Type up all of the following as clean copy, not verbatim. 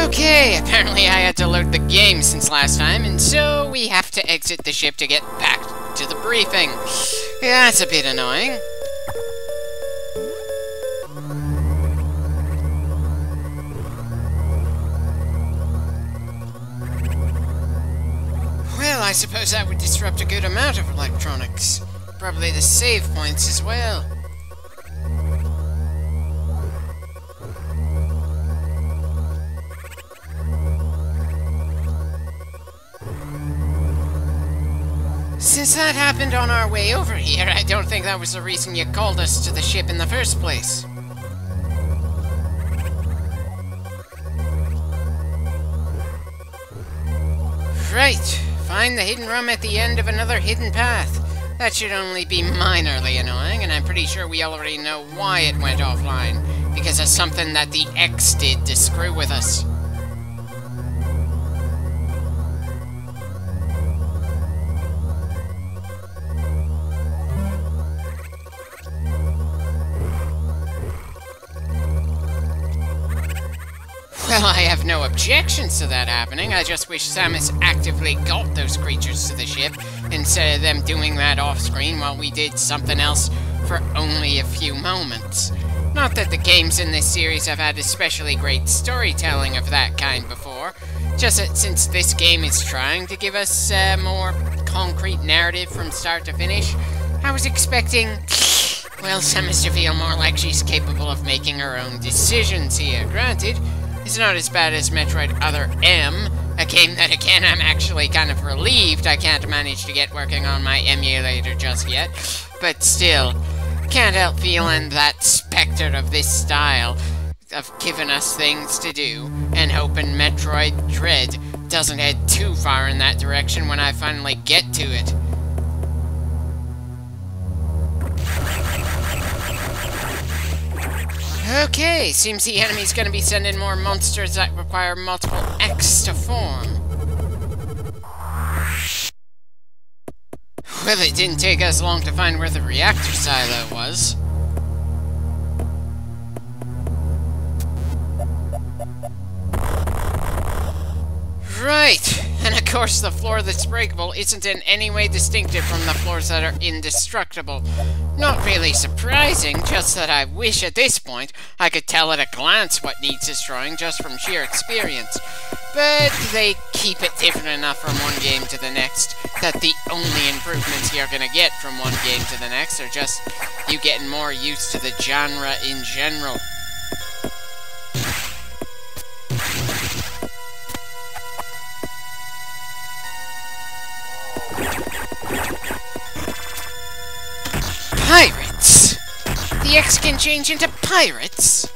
Okay, apparently I had to load the game since last time, and so we have to exit the ship to get back to the briefing. Yeah, that's a bit annoying. Well, I suppose that would disrupt a good amount of electronics. Probably the save points as well. Since that happened on our way over here, I don't think that was the reason you called us to the ship in the first place. Right. Find the hidden room at the end of another hidden path. That should only be minorly annoying, and I'm pretty sure we already know why it went offline. Because of something that the X did to screw with us. Well, I have no objections to that happening. I just wish Samus actively got those creatures to the ship, instead of them doing that off-screen while we did something else for only a few moments. Not that the games in this series have had especially great storytelling of that kind before, just that since this game is trying to give us a more concrete narrative from start to finish, I was expecting, well, Samus to feel more like she's capable of making her own decisions here. Granted, it's not as bad as Metroid Other M, a game that, again, I'm actually kind of relieved I can't manage to get working on my emulator just yet, but still, can't help feeling that specter of this style of giving us things to do, and hoping Metroid Dread doesn't head too far in that direction when I finally get to it. Okay, seems the enemy's gonna be sending more monsters that require multiple X to form. Well, it didn't take us long to find where the reactor silo was. Right, and of course the floor that's breakable isn't in any way distinctive from the floors that are indestructible. Not really surprising, just that I wish at this point I could tell at a glance what needs destroying just from sheer experience. But they keep it different enough from one game to the next that the only improvements you're gonna get from one game to the next are just you getting more used to the genre in general. Pirates! The X can change into pirates?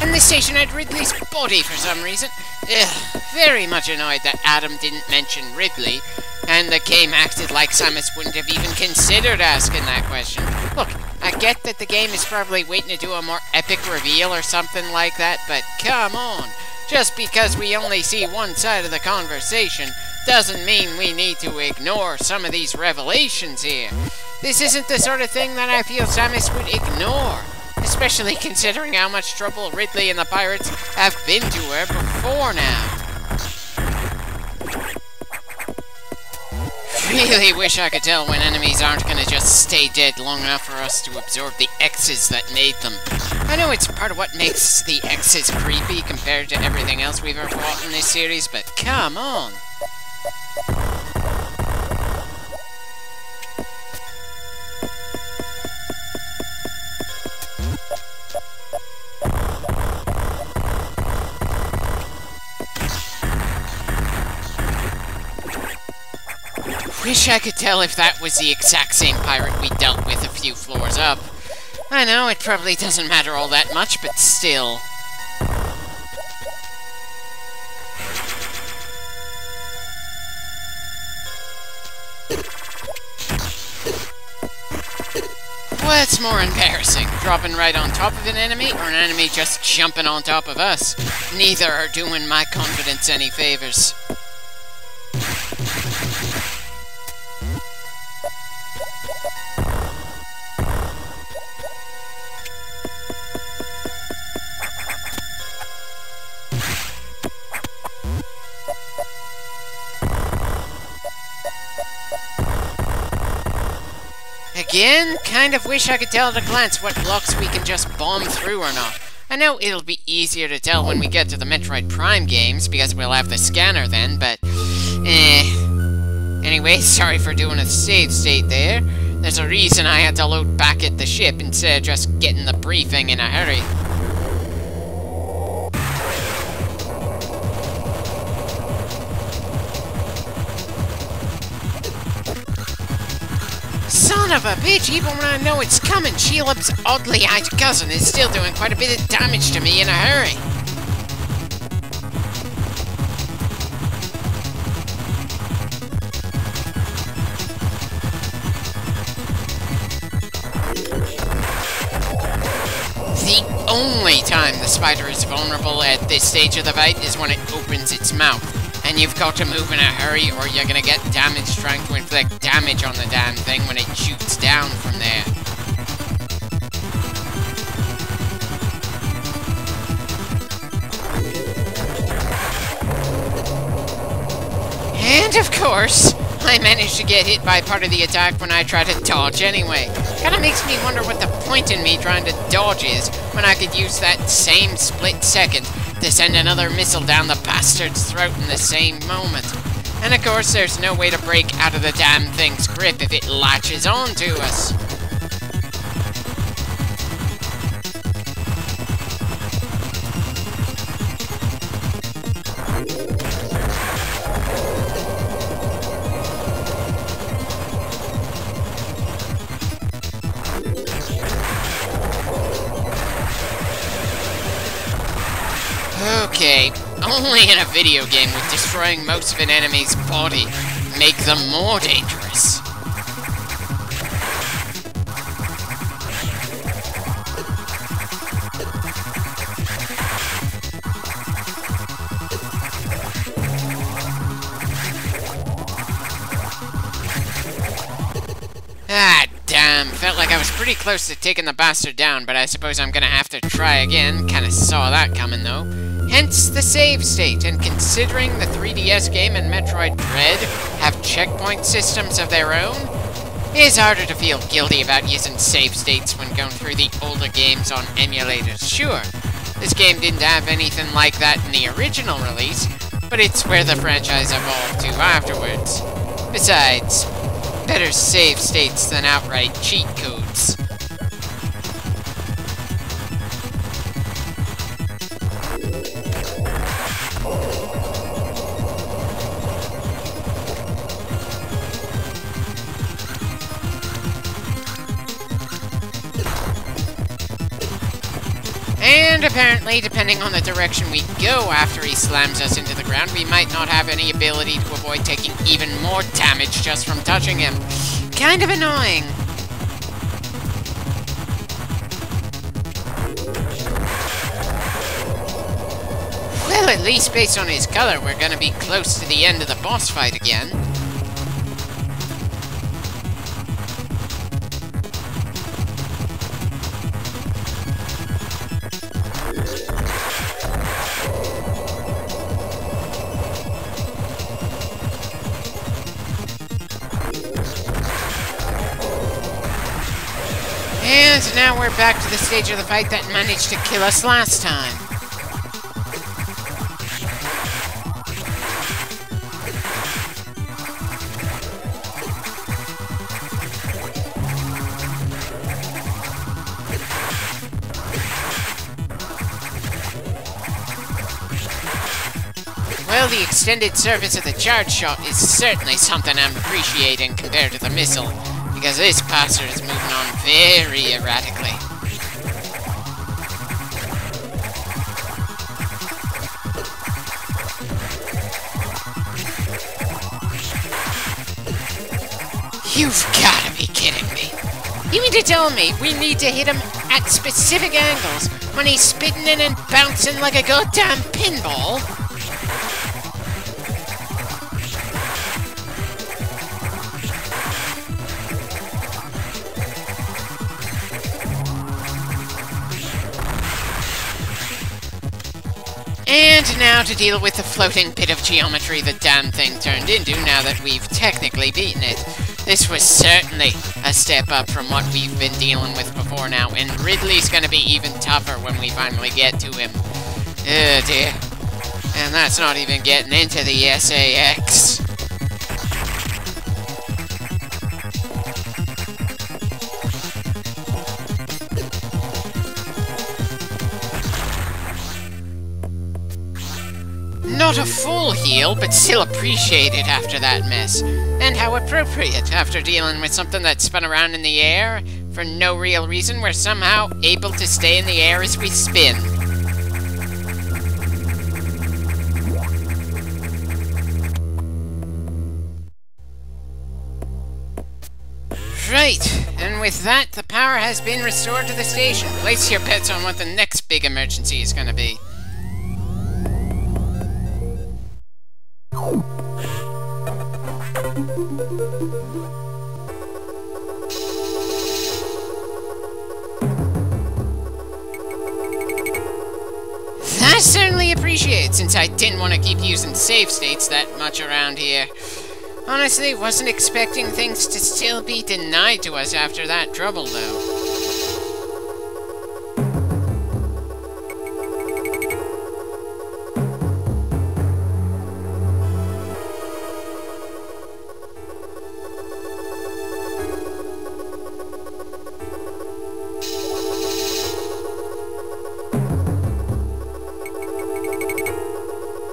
And this station had Ridley's body for some reason. Ugh, very much annoyed that Adam didn't mention Ridley, and the game acted like Samus wouldn't have even considered asking that question. Look, I get that the game is probably waiting to do a more epic reveal or something like that, but come on! Just because we only see one side of the conversation doesn't mean we need to ignore some of these revelations here. This isn't the sort of thing that I feel Samus would ignore, especially considering how much trouble Ridley and the pirates have been to her before now. Really wish I could tell when enemies aren't gonna just stay dead long enough for us to absorb the X's that made them. I know it's part of what makes the X's creepy compared to everything else we've ever fought in this series, but come on! Wish I could tell if that was the exact same pirate we dealt with a few floors up. I know, it probably doesn't matter all that much, but still. What's more embarrassing? Dropping right on top of an enemy, or an enemy just jumping on top of us? Neither are doing my confidence any favors. Again, kind of wish I could tell at a glance what blocks we can just bomb through or not. I know it'll be easier to tell when we get to the Metroid Prime games, because we'll have the scanner then, but... Anyway, sorry for doing a save state there. There's a reason I had to load back at the ship instead of just getting the briefing in a hurry. Son of a bitch, even when I know it's coming, Shelob's oddly-eyed cousin is still doing quite a bit of damage to me in a hurry. The only time the spider is vulnerable at this stage of the fight is when it opens its mouth. And you've got to move in a hurry or you're gonna get damage trying to inflict damage on the damn thing when it shoots down from there. And of course, I managed to get hit by part of the attack when I try to dodge anyway. Kinda makes me wonder what the point in me trying to dodge is when I could use that same split second to send another missile down the bastard's throat in the same moment. And of course, there's no way to break out of the damn thing's grip if it latches onto us. Okay, only in a video game would destroying most of an enemy's body make them more dangerous. Ah, damn, felt like I was pretty close to taking the bastard down, but I suppose I'm gonna have to try again. Kinda saw that coming, though. Hence the save state, and considering the 3DS game and Metroid Dread have checkpoint systems of their own, it is harder to feel guilty about using save states when going through the older games on emulators. Sure, this game didn't have anything like that in the original release, but it's where the franchise evolved to afterwards. Besides, better save states than outright cheat codes. And apparently, depending on the direction we go after he slams us into the ground, we might not have any ability to avoid taking even more damage just from touching him. Kind of annoying. Well, at least based on his color, we're gonna be close to the end of the boss fight again. And now we're back to the stage of the fight that managed to kill us last time. Well, the extended service of the charge shot is certainly something I'm appreciating compared to the missile, because this bastard is moving on very erratically. You've gotta be kidding me. You mean to tell me we need to hit him at specific angles when he's spitting in and bouncing like a goddamn pinball? And now to deal with the floating bit of geometry the damn thing turned into now that we've technically beaten it. This was certainly a step up from what we've been dealing with before now, and Ridley's gonna be even tougher when we finally get to him. Oh dear. And that's not even getting into the SAX. Not a full heal, but still appreciated after that mess. And how appropriate, after dealing with something that spun around in the air for no real reason, we're somehow able to stay in the air as we spin. Right, and with that, the power has been restored to the station. Place your bets on what the next big emergency is gonna be. I certainly appreciate it, since I didn't want to keep using save states that much around here. Honestly, wasn't expecting things to still be denied to us after that trouble, though.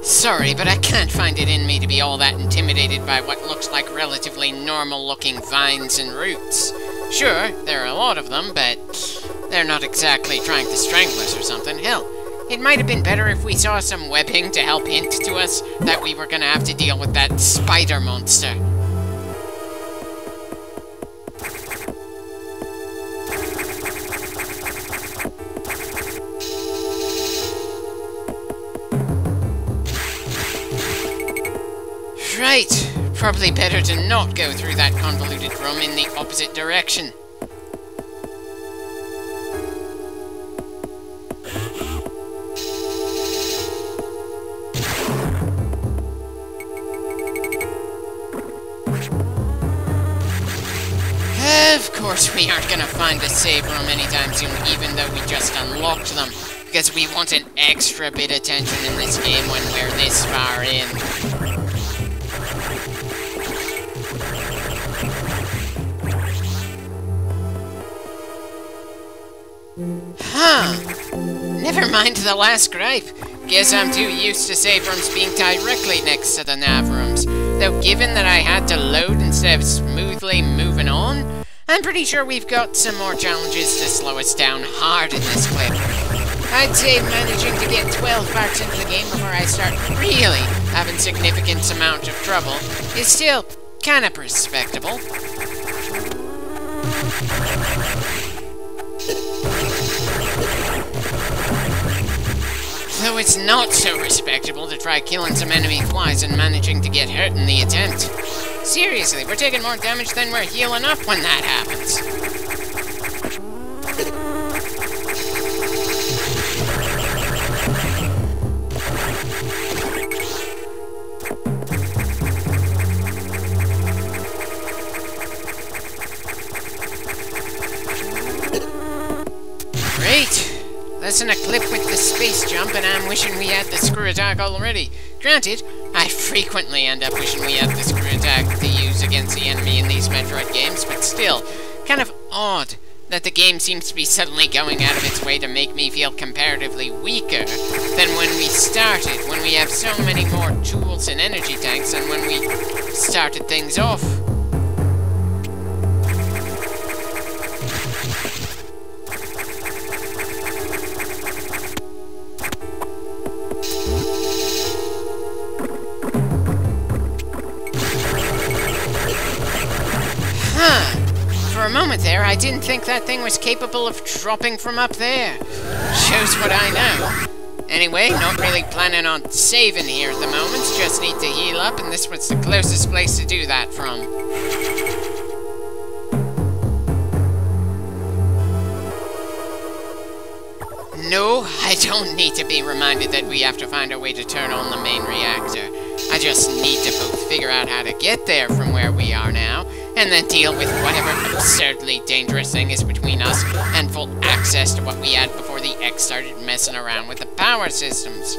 Sorry, but I can't find it in me to be all that intimidated by what looks like relatively normal-looking vines and roots. Sure, there are a lot of them, but they're not exactly trying to strangle us or something. Hell, it might have been better if we saw some webbing to help hint to us that we were gonna have to deal with that spider monster. Right, probably better to not go through that convoluted room in the opposite direction. Of course we aren't gonna find a save room anytime soon, even though we just unlocked them, because we want an extra bit of tension in this game when we're this far in. Huh. Never mind the last gripe. Guess I'm too used to save rooms being directly next to the nav rooms. Though given that I had to load instead of smoothly moving on, I'm pretty sure we've got some more challenges to slow us down hard in this clip. I'd say managing to get 12 parts into the game before I start really having significant amount of trouble is still kinda respectable. Though it's not so respectable to try killing some enemy flies and managing to get hurt in the attempt. Seriously, we're taking more damage than we're healing up when that happens. Listen, a clip with the space jump, and I'm wishing we had the screw attack already. Granted, I frequently end up wishing we had the screw attack to use against the enemy in these Metroid games, but still, kind of odd that the game seems to be suddenly going out of its way to make me feel comparatively weaker than when we started, when we have so many more tools and energy tanks than when we started things off. For a moment there, I didn't think that thing was capable of dropping from up there. Shows what I know. Anyway, not really planning on saving here at the moment, just need to heal up, and this was the closest place to do that from. No, I don't need to be reminded that we have to find a way to turn on the main reactor. I just need to both figure out how to get there from where we are now, and then deal with whatever absurdly dangerous thing is between us and full access to what we had before the X started messing around with the power systems.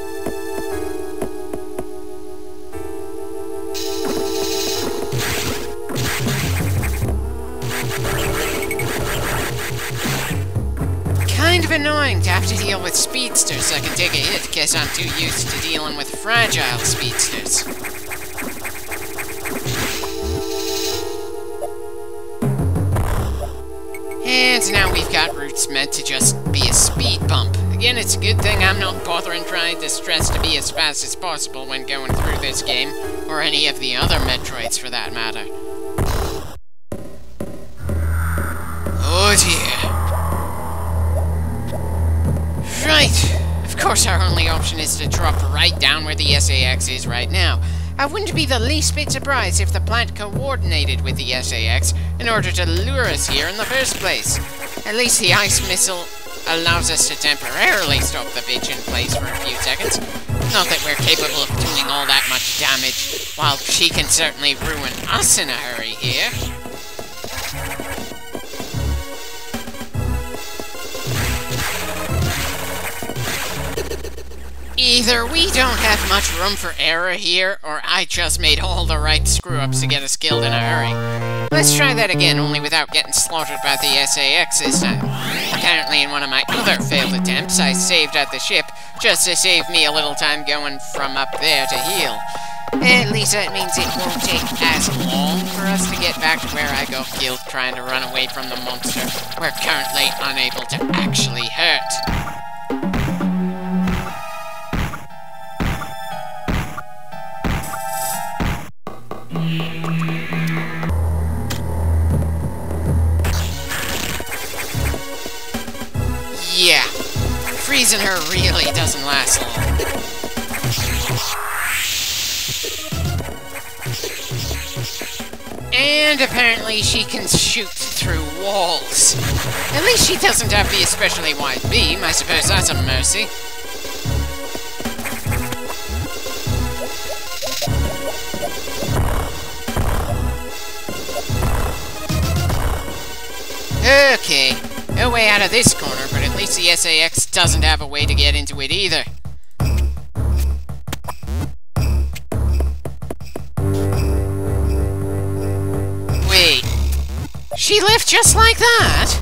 Kind of annoying to have to deal with speedsters so I can take a hit, guess I'm too used to dealing with fragile speedsters. And now we've got routes meant to just be a speed bump. Again, it's a good thing I'm not bothering trying to stress to be as fast as possible when going through this game, or any of the other Metroids for that matter. Oh dear. Right. Of course our only option is to drop right down where the SAX is right now. I wouldn't be the least bit surprised if the plant coordinated with the SAX in order to lure us here in the first place. At least the ice missile allows us to temporarily stop the bitch in place for a few seconds. Not that we're capable of doing all that much damage, while she can certainly ruin us in a hurry here. Either we don't have much room for error here, or I just made all the right screw-ups to get us killed in a hurry. Let's try that again, only without getting slaughtered by the SAX this time. Apparently in one of my other failed attempts, I saved at the ship, just to save me a little time going from up there to heal. At least that means it won't take as long for us to get back to where I got killed trying to run away from the monster we're currently unable to actually hurt. Yeah, freezing her really doesn't last long. And apparently she can shoot through walls. At least she doesn't have the especially wide beam. I suppose that's a mercy. Okay, no way out of this corner, but at least the SAX doesn't have a way to get into it either. Wait, she left just like that?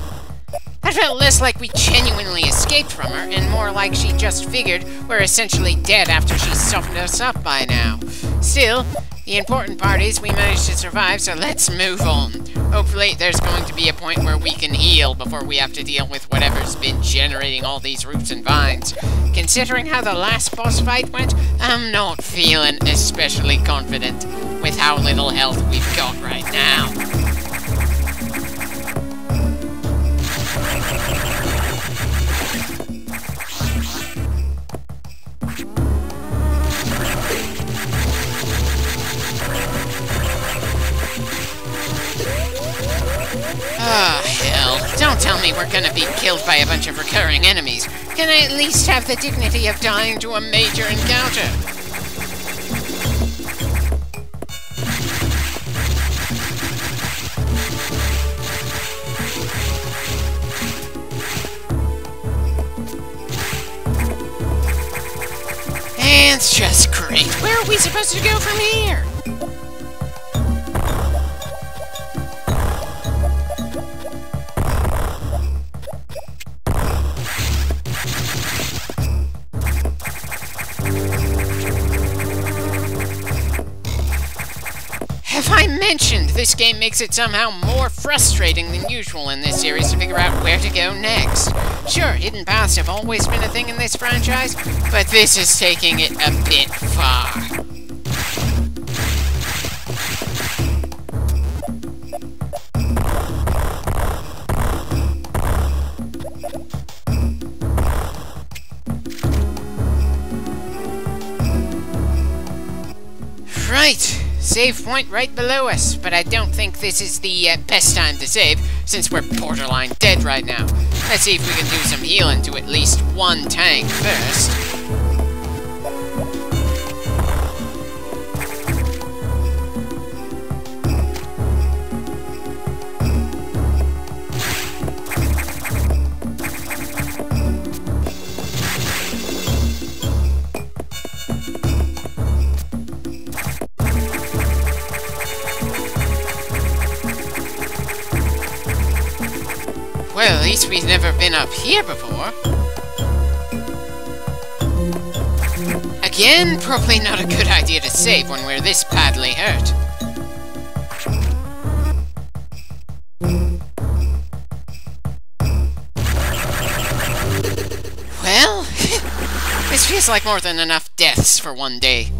That felt less like we genuinely escaped from her, and more like she just figured we're essentially dead after she softened us up by now. Still, the important part is we managed to survive, so let's move on. Hopefully, there's going to be a point where we can heal before we have to deal with whatever's been generating all these roots and vines. Considering how the last boss fight went, I'm not feeling especially confident with how little health we've got right now. Oh, hell. Don't tell me we're gonna be killed by a bunch of recurring enemies. Can I at least have the dignity of dying to a major encounter? And it's just great. Where are we supposed to go from here? Have I mentioned this game makes it somehow more frustrating than usual in this series to figure out where to go next? Sure, hidden paths have always been a thing in this franchise, but this is taking it a bit far. Right. Save point right below us, but I don't think this is the best time to save, since we're borderline dead right now. Let's see if we can do some healing to at least one tank first. Well, at least we've never been up here before. Again, probably not a good idea to save when we're this badly hurt. Well, this feels like more than enough deaths for one day.